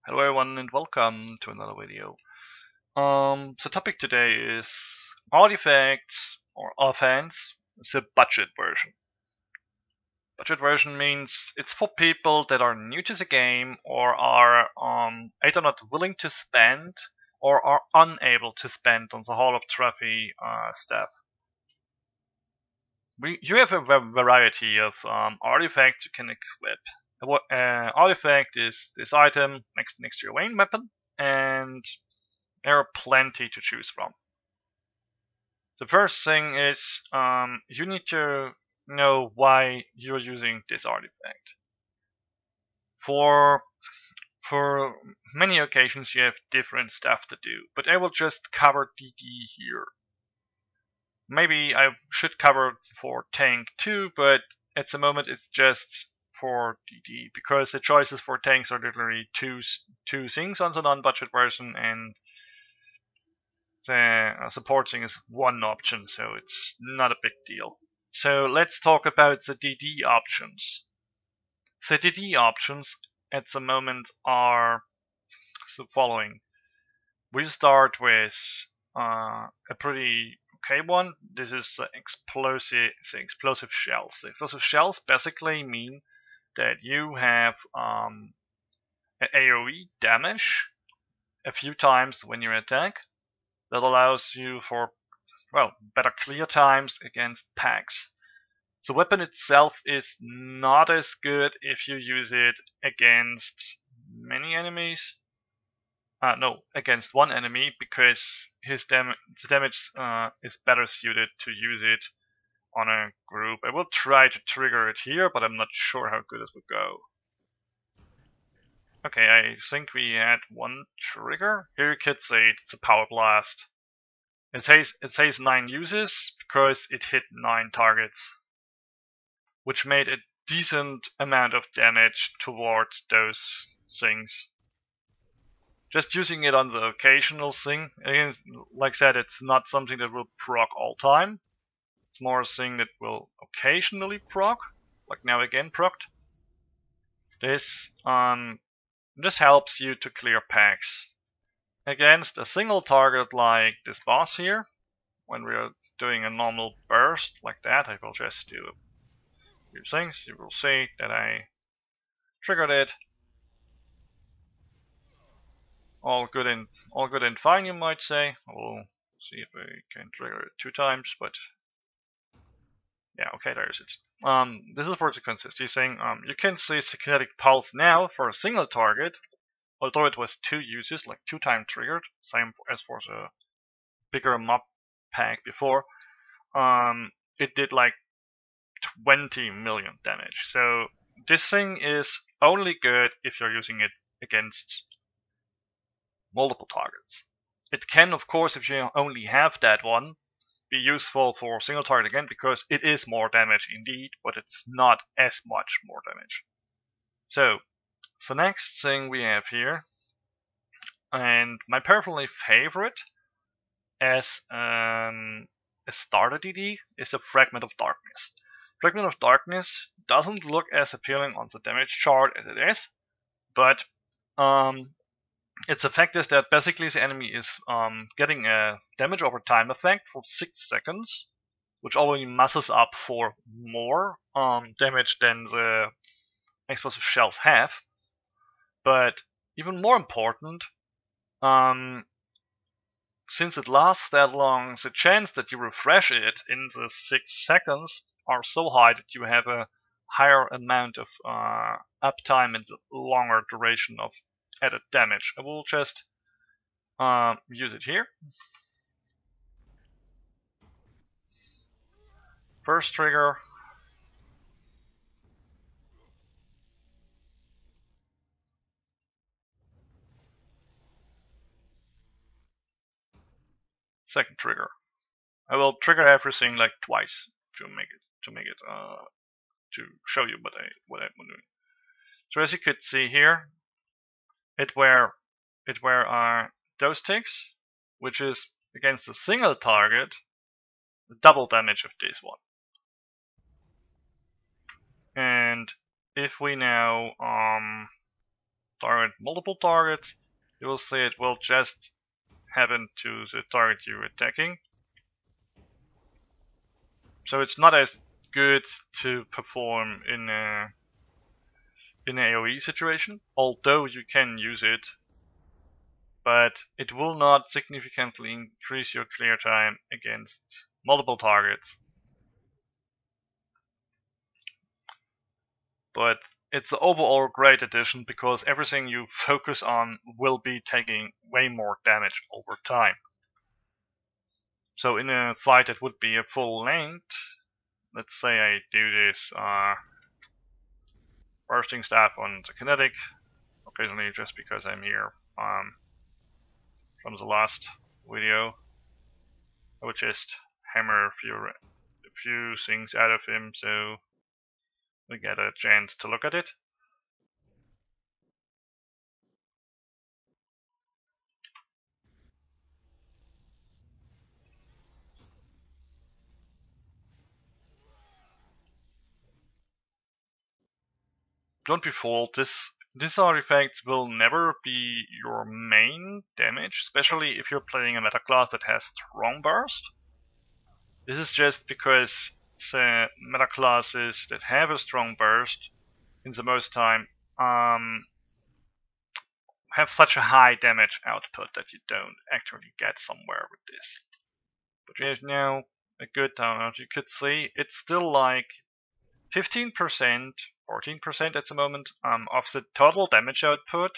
Hello everyone and welcome to another video. The topic today is artifacts or offense. It's a budget version. Budget version means it's for people that are new to the game or are either not willing to spend or are unable to spend on the Hall of Trophy stuff. You have a variety of artifacts you can equip. Artifact is this item next to your main weapon, and there are plenty to choose from. The first thing is you need to know why you're using this artifact. For many occasions you have different stuff to do, but I will just cover DD here. Maybe I should cover for tank too, but at the moment it's just for DD, because the choices for tanks are literally two things on the non-budget version, and the supporting is one option, so it's not a big deal. So let's talk about the DD options. The DD options at the moment are the following. We start with a pretty okay one. This is the explosive shells. The explosive shells basically mean that you have an AoE damage a few times when you attack. That allows you for, well, better clear times against packs. The weapon itself is not as good if you use it against many enemies. No, against one enemy, because the damage is better suited to use it on a group. I will try to trigger it here, but I'm not sure how good it will go. Okay, I think we had one trigger. Here you could say it's a power blast. It says 9 uses because it hit 9 targets, which made a decent amount of damage towards those things. Just using it on the occasional thing, again, like I said, it's not something that will proc all time. It's more a thing that will occasionally proc, like now again procced. This helps you to clear packs. Against a single target like this boss here, when we're doing a normal burst like that, I will just do a few things. You will see that I triggered it. All good and fine, you might say. We'll see if we can trigger it 2 times, but yeah, okay, there is it. This is for the consistency thing. You can see the kinetic pulse now for a single target, although it was 2 uses, like 2 times triggered, same as for the bigger mob pack before. It did like 20 million damage. So this thing is only good if you're using it against multiple targets. It can, of course, if you only have that one, be useful for single target again, because it is more damage indeed, but it's not as much more damage. So the next thing we have here, and my personally favorite as a starter DD, is a Fragment of Darkness. Fragment of Darkness doesn't look as appealing on the damage chart as it is, but its effect is that basically the enemy is getting a damage over time effect for 6 seconds, which already muscles up for more damage than the explosive shells have. But even more important, since it lasts that long, the chance that you refresh it in the 6 seconds are so high that you have a higher amount of uptime and longer duration of added damage. I will just use it here. First trigger. Second trigger. I will trigger everything like twice to make it to show you what I'm doing. So as you could see here, it were those ticks, which is against a single target, the double damage of this one. And if we now target multiple targets, you will see it will just happen to the target you're attacking. So it's not as good to perform in an AoE situation, although you can use it, but it will not significantly increase your clear time against multiple targets. But it's an overall great addition because everything you focus on will be taking way more damage over time. So in a fight that would be a full length, let's say I do this bursting staff on the kinetic, occasionally just because I'm here from the last video. I would just hammer a few things out of him so we get a chance to look at it. Don't be fooled, these artifacts will never be your main damage, especially if you're playing a meta class that has strong burst. This is just because the meta classes that have a strong burst in the most time have such a high damage output that you don't actually get somewhere with this. But we have now a good download. You could see it's still like 15%, 14% at the moment of the total damage output,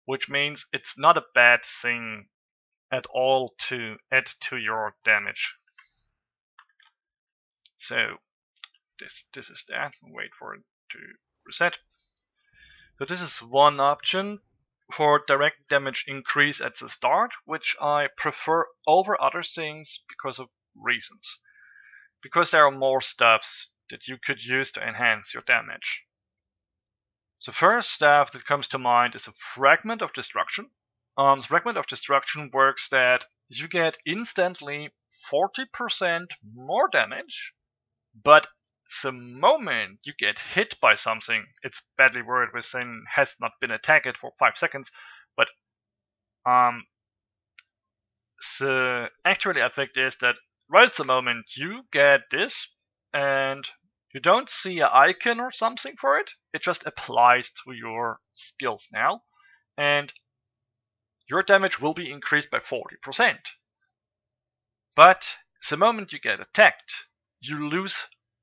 which means it's not a bad thing at all to add to your damage. So this is that. Wait for it to reset. So this is one option for direct damage increase at the start, which I prefer over other things because of reasons. Because there are more stuffs that you could use to enhance your damage. The first stuff that comes to mind is a Fragment of Destruction. The Fragment of Destruction works that you get instantly 40% more damage, but the moment you get hit by something, it's badly worded within has not been attacked for 5 seconds, but the actual effect is that right at the moment you get this, and you don't see an icon or something for it, it just applies to your skills now, and your damage will be increased by 40%. But the moment you get attacked, you lose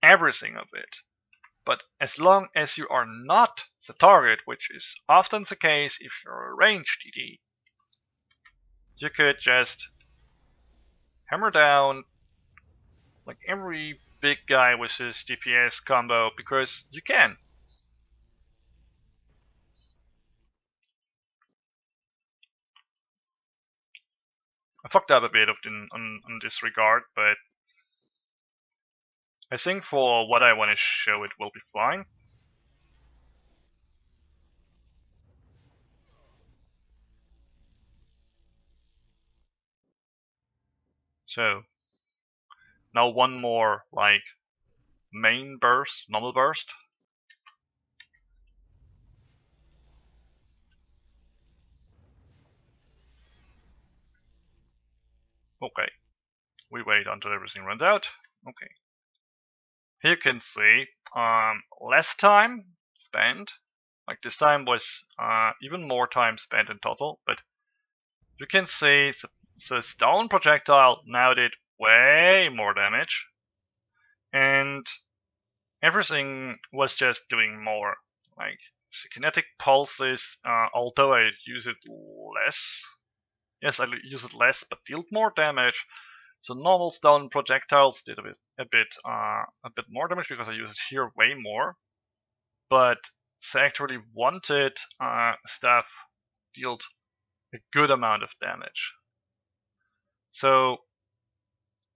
everything of it. But as long as you are not the target, which is often the case if you're a ranged DD, you could just hammer down like every big guy with his DPS combo, because you can. I fucked up a bit on this regard, but I think for what I want to show it will be fine. So now one more like main burst, normal burst. Okay, we wait until everything runs out. Okay. Here you can see less time spent. Like this time was even more time spent in total, but you can see the stone projectile now did way more damage, and everything was just doing more. Like the kinetic pulses, although I use it less, yes, I use it less, but dealt more damage. So normal stone projectiles did a bit more damage because I use it here way more, but the actually wanted stuff dealt a good amount of damage. So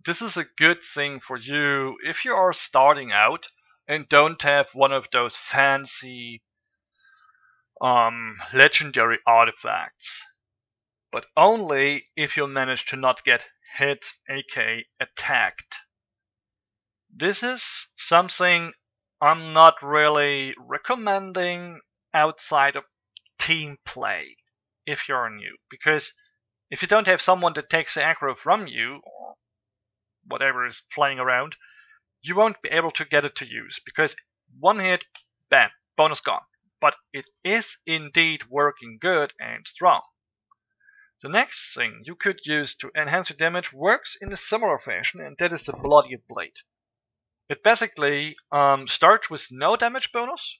this is a good thing for you if you are starting out and don't have one of those fancy legendary artifacts, but only if you manage to not get hit, aka attacked. This is something I'm not really recommending outside of team play if you're new, because if you don't have someone that takes the aggro from you, or whatever is flying around, you won't be able to get it to use, because one hit, bam, bonus gone. But it is indeed working good and strong. The next thing you could use to enhance your damage works in a similar fashion, and that is the Bloody Blade. It basically starts with no damage bonus,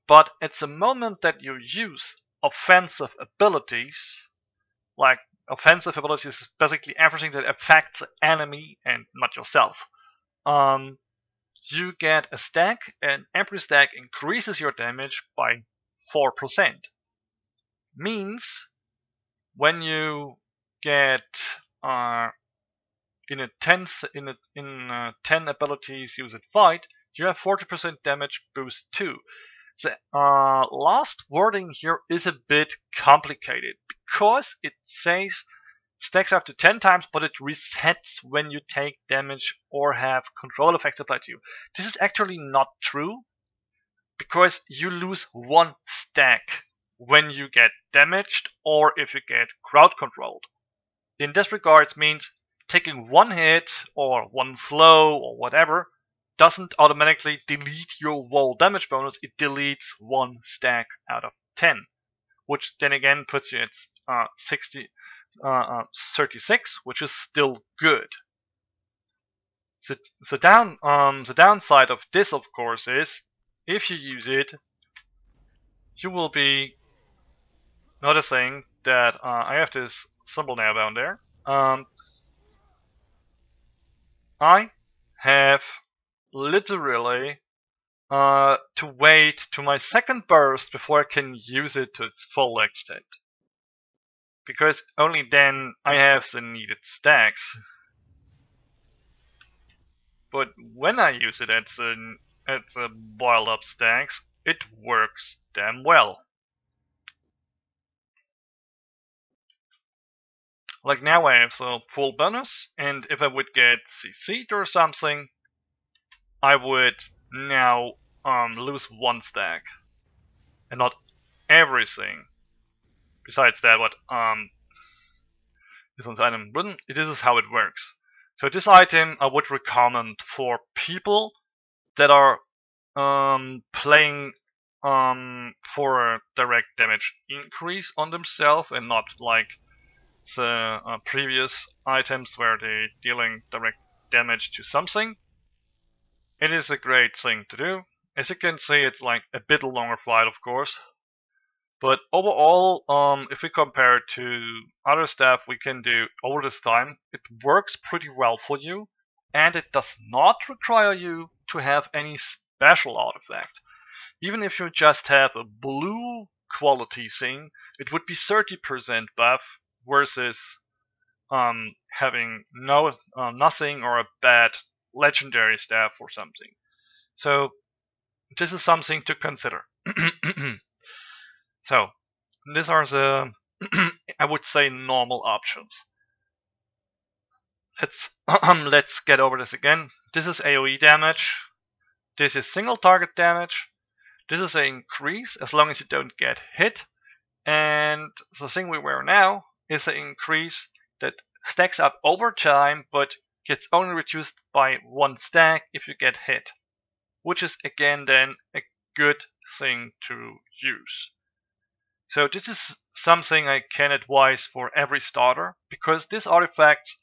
but at the moment that you use offensive abilities, like offensive abilities is basically everything that affects the enemy and not yourself, you get a stack, and every stack increases your damage by 4%. Means when you get in 10 abilities used in fight, you have 40% damage boost too. The last wording here is a bit complicated because it says stacks up to 10 times, but it resets when you take damage or have control effects applied to you. This is actually not true, because you lose one stack when you get damaged or if you get crowd controlled. In this regard, it means taking one hit or one slow or whatever doesn't automatically delete your whole damage bonus, it deletes one stack out of 10, which then again puts you at 36, which is still good. The downside of this, of course, is if you use it, you will be noticing that I have this symbol now down there. I have literally to wait to my second burst before I can use it to its full extent, because only then I have the needed stacks. But when I use it at the boiled up stacks, it works damn well. Like now I have the full bonus, and if I would get CC'd or something, I would now lose one stack, and not everything. Besides that, what is on the item written, this is how it works. So this item I would recommend for people that are playing for a direct damage increase on themselves, and not like the previous items where they're dealing direct damage to something. It is a great thing to do. As you can see, it's like a bit longer fight, of course. But overall, if we compare it to other stuff we can do over this time, it works pretty well for you, and it does not require you to have any special artifact. Even if you just have a blue quality thing, it would be 30% buff versus having nothing or a bad legendary staff or something. So this is something to consider. So these are the I would say normal options. Let's get over this again. This is AoE damage. This is single target damage. This is an increase as long as you don't get hit. And the thing we wear now is an increase that stacks up over time, but gets only reduced by one stack if you get hit, which is again then a good thing to use. So this is something I can advise for every starter, because these artifacts,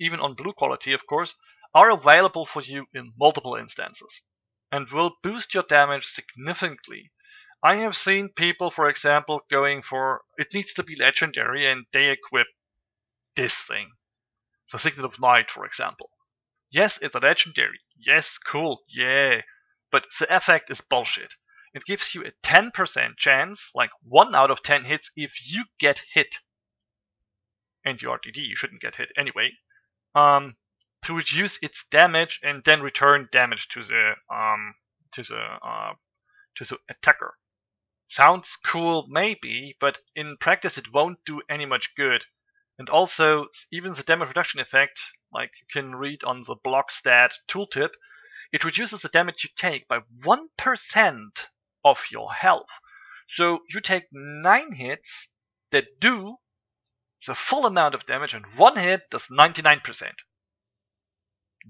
even on blue quality of course, are available for you in multiple instances and will boost your damage significantly. I have seen people, for example, going for it needs to be legendary, and they equip this thing, the Signet of Night, for example. Yes, it's a legendary. Yes, cool, yeah. But the effect is bullshit. It gives you a 10% chance, like 1 out of 10 hits, if you get hit. And you are DD, you shouldn't get hit anyway. To reduce its damage and then return damage to the attacker. Sounds cool, maybe, but in practice it won't do any much good. And also, even the damage reduction effect, like you can read on the block stat tooltip, it reduces the damage you take by 1% of your health. So you take 9 hits that do the full amount of damage, and 1 hit does 99%.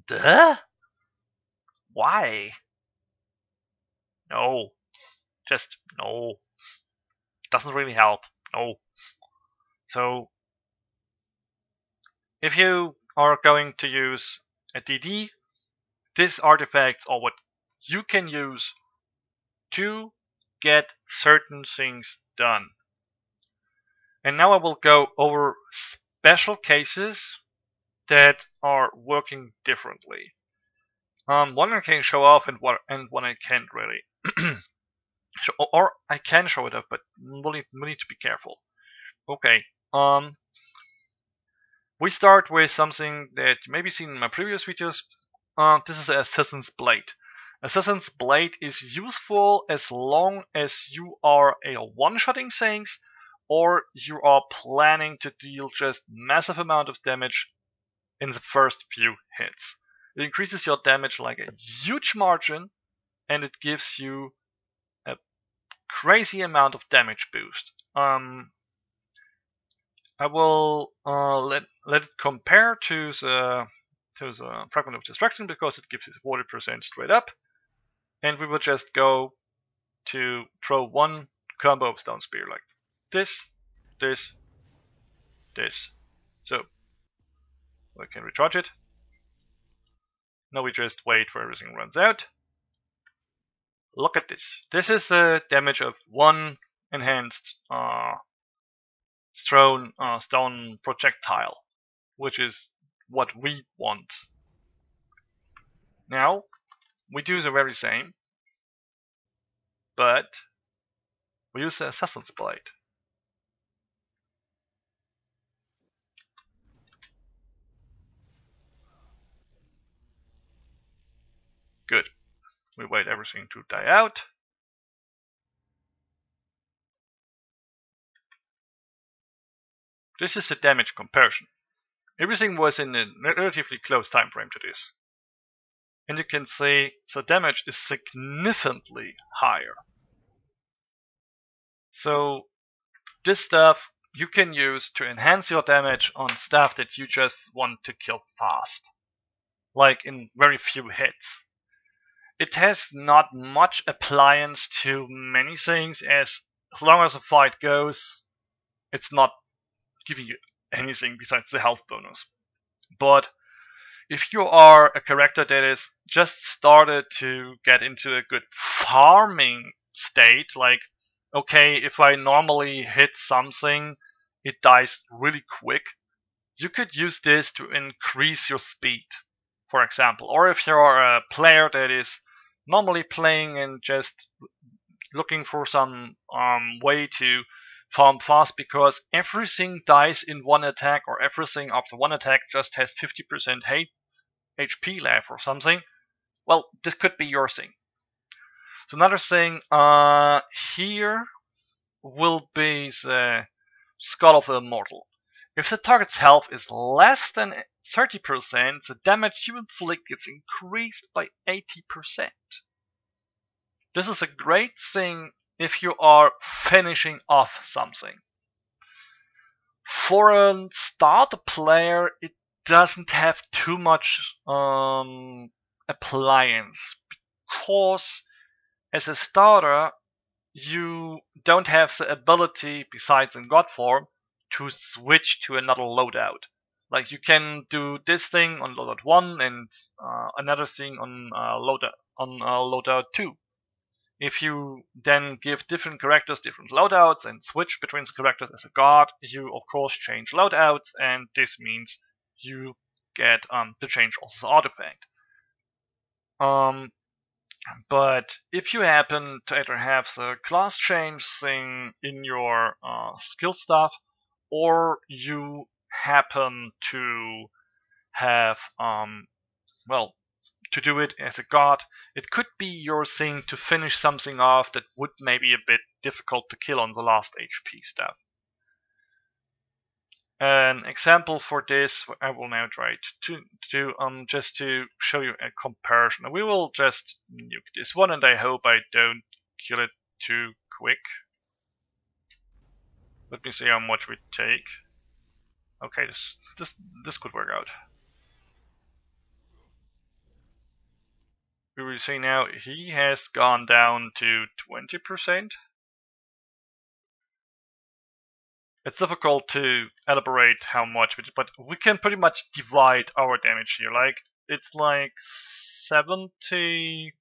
Duh? Why? No. Just no. Doesn't really help. No. So if you are going to use a DD, these artifacts are what you can use to get certain things done. And now I will go over special cases that are working differently. One I can show off and one I can't really. Or I can show it off, but we need to be careful. Okay. We start with something that you maybe seen in my previous videos. This is Assassin's Blade. Assassin's Blade is useful as long as you are one-shotting things, or you are planning to deal just massive amount of damage in the first few hits. It increases your damage like a huge margin, and it gives you a crazy amount of damage boost. I will let it compare to the Fragment of Destruction because it gives it 40% straight up, and we will just go to throw one combo of Stone Spear like this, this, this. So we can recharge it. Now we just wait for everything runs out. Look at this. This is the damage of one enhanced stone projectile, which is what we want. Now we do the very same, but we use the Assassin's Blade. Good. We wait everything to die out. This is the damage comparison. Everything was in a relatively close time frame to this. And you can see the damage is significantly higher. So this stuff you can use to enhance your damage on stuff that you just want to kill fast. Like in very few hits. It has not much appliance to many things, as long as the fight goes, it's not giving you anything besides the health bonus. But if you are a character that is just started to get into a good farming state, like, okay, if I normally hit something, it dies really quick, you could use this to increase your speed, for example. Or if you're a player that is normally playing and just looking for some way to farm fast because everything dies in one attack, or everything after one attack just has 50% HP left or something, well, this could be your thing. So another thing here will be the Skull of the Immortal. If the target's health is less than 30%, the damage you inflict gets increased by 80%. This is a great thing if you are finishing off something. For a starter player, it doesn't have too much appliance, because as a starter you don't have the ability, besides in God form, to switch to another loadout. Like you can do this thing on loadout 1 and another thing on loadout 2. If you then give different characters different loadouts and switch between the characters as a god, you of course change loadouts, and this means you get to change also the artifact. But if you happen to either have the class change thing in your skill stuff, or you happen to have well, to do it as a god, it could be your thing to finish something off that would maybe a bit difficult to kill on the last HP stuff. An example for this I will now try to do just to show you a comparison. We will just nuke this one, and I hope I don't kill it too quick. Let me see how much we take. Okay, this could work out. We will see now he has gone down to 20%. It's difficult to elaborate how much, but we can pretty much divide our damage here. Like, it's like 70,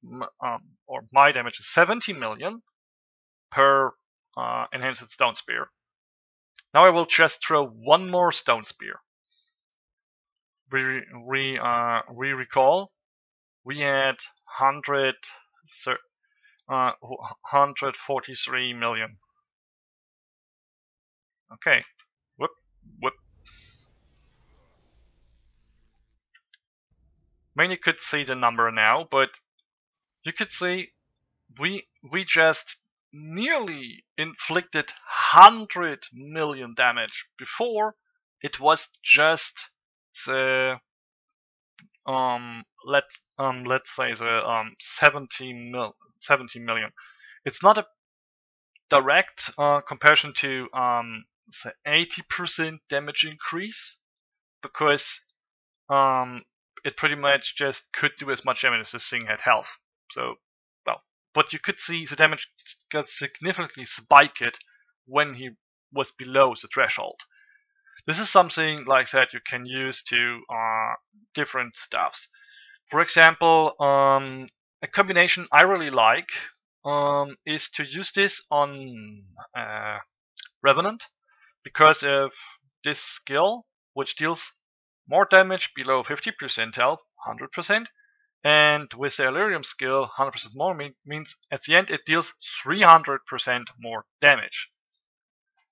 or my damage is 70 million per enhanced stone spear. Now I will just throw one more stone spear. We recall we had 143 million. Okay. Whoop, whoop. I mean, you could see the number now, but you could see we just nearly inflicted 100 million damage. Before, it was just the let's say the 17 million. It's not a direct comparison to the 80% damage increase, because it pretty much just could do as much damage as this thing had health. So, well, but you could see the damage got significantly spiked when he was below the threshold. This is something like that you can use to different stuffs. For example, a combination I really like is to use this on Revenant, because of this skill, which deals more damage below 50% health, 100%, and with the Illyrium skill, 100% more means at the end it deals 300% more damage.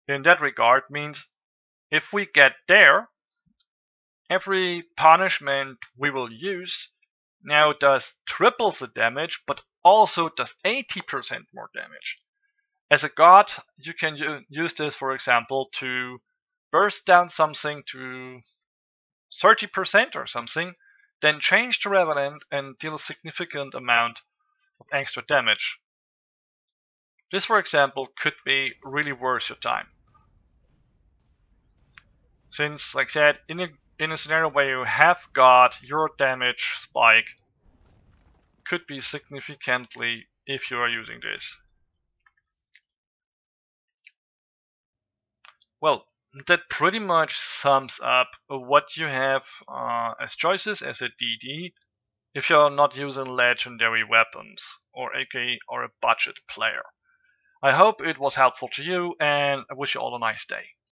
In that regard, means if we get there, every punishment we will use now does triple the damage, but also does 80% more damage. As a god, you can use this, for example, to burst down something to 30% or something, then change to Revenant and deal a significant amount of extra damage. This, for example, could be really worth your time. Since, like I said, in a scenario where you have got your damage spike, could be significantly if you are using this. Well, that pretty much sums up what you have as choices as a DD if you're not using legendary weapons or AK or a budget player. I hope it was helpful to you, and I wish you all a nice day.